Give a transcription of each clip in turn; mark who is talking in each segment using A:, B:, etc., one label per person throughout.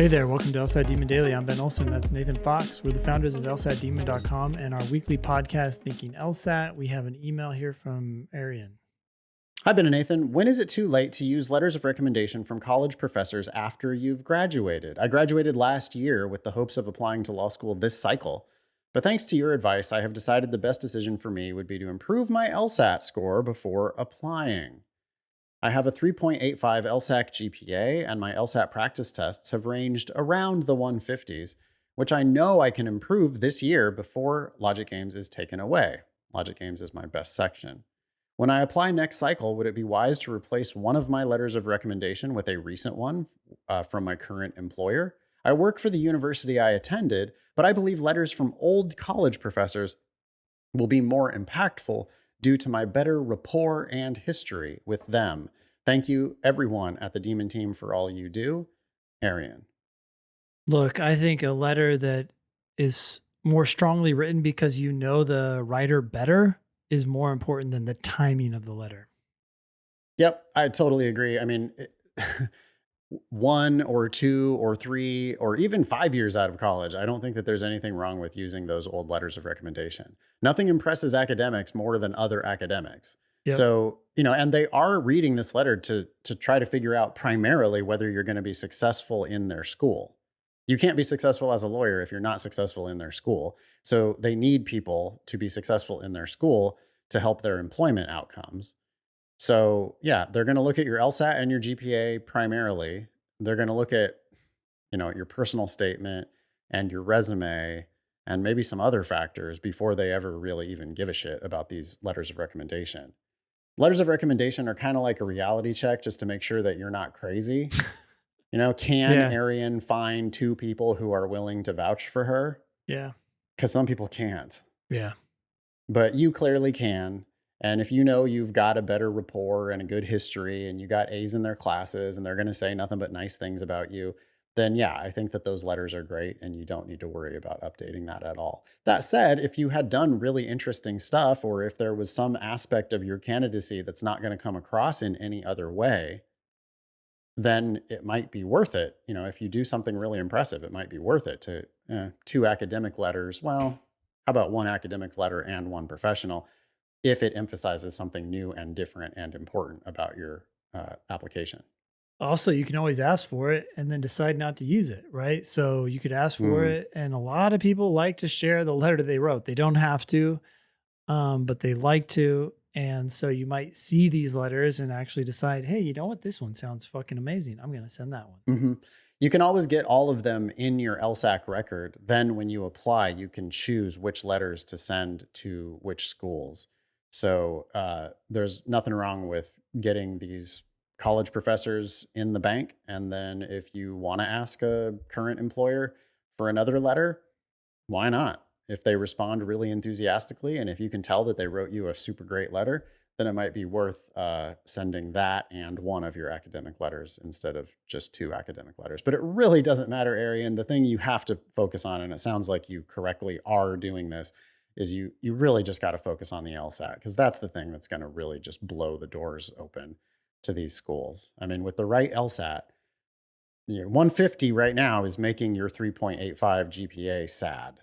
A: Hey there, welcome to LSAT Demon Daily. I'm Ben Olson. That's Nathan Fox. We're the founders of LSATdemon.com and our weekly podcast, Thinking LSAT. We have an email here from Arien.
B: Hi, Ben and Nathan. When is it too late to use letters of recommendation from college professors after you've graduated? I graduated last year with the hopes of applying to law school this cycle. But thanks to your advice, I have decided the best decision for me would be to improve my LSAT score before applying. I have a 3.85 LSAC GPA, and my LSAT practice tests have ranged around the 150s, which I know I can improve this year before Logic Games is taken away. Logic Games is my best section. When I apply next cycle, would it be wise to replace one of my letters of recommendation with a recent one from my current employer? I work for the university I attended, but I believe letters from old college professors will be more impactful due to my better rapport and history with them. Thank you, everyone at the Demon Team, for all you do. Arien.
A: Look, I think a letter that is more strongly written because you know the writer better is more important than the timing of the letter.
B: Yep, I totally agree. I mean, 1 or 2 or 3 or even 5 years out of college, I don't think that there's anything wrong with using those old letters of recommendation. Nothing impresses academics more than other academics.
A: Yep.
B: So, and they are reading this letter to try to figure out primarily whether you're going to be successful in their school. You can't be successful as a lawyer if you're not successful in their school. So they need people to be successful in their school to help their employment outcomes. So yeah, they're going to look at your LSAT and your GPA primarily. They're going to look at, your personal statement and your resume and maybe some other factors before they ever really even give a shit about these letters of recommendation. Letters of recommendation are kind of like a reality check just to make sure that you're not crazy. Can Arien find 2 people who are willing to vouch for her?
A: Yeah.
B: Because some people can't.
A: Yeah.
B: But you clearly can. And if you've got a better rapport and a good history and you got A's in their classes and they're going to say nothing but nice things about you, then yeah, I think that those letters are great and you don't need to worry about updating that at all. That said, if you had done really interesting stuff or if there was some aspect of your candidacy that's not going to come across in any other way, then it might be worth it. If you do something really impressive, it might be worth it to 2 academic letters. Well, how about 1 academic letter and 1 professional if it emphasizes something new and different and important about your application?
A: Also, you can always ask for it and then decide not to use it, right? So you could ask for it. And a lot of people like to share the letter they wrote. They don't have to, but they like to. And so you might see these letters and actually decide, hey, you know what? This one sounds fucking amazing. I'm going to send that one.
B: Mm-hmm. You can always get all of them in your LSAC record. Then when you apply, you can choose which letters to send to which schools. So there's nothing wrong with getting these college professors in the bank. And then if you want to ask a current employer for another letter, why not? If they respond really enthusiastically, and if you can tell that they wrote you a super great letter, then it might be worth sending that and 1 of your academic letters instead of just 2 academic letters. But it really doesn't matter, Arien. The thing you have to focus on, and it sounds like you correctly are doing this, is you really just got to focus on the LSAT, because that's the thing that's going to really just blow the doors open to these schools. I mean, with the right LSAT, 150 right now is making your 3.85 GPA sad.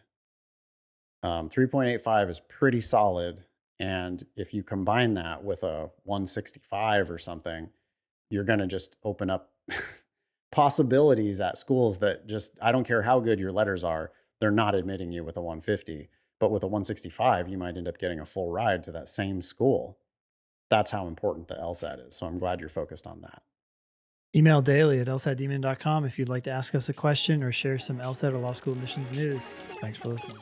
B: 3.85 is pretty solid. And if you combine that with a 165 or something, you're going to just open up possibilities at schools that just, I don't care how good your letters are, they're not admitting you with a 150. But with a 165, you might end up getting a full ride to that same school. That's how important the LSAT is. So I'm glad you're focused on that.
A: Email daily at lsatdemon.com if you'd like to ask us a question or share some LSAT or law school admissions news. Thanks for listening.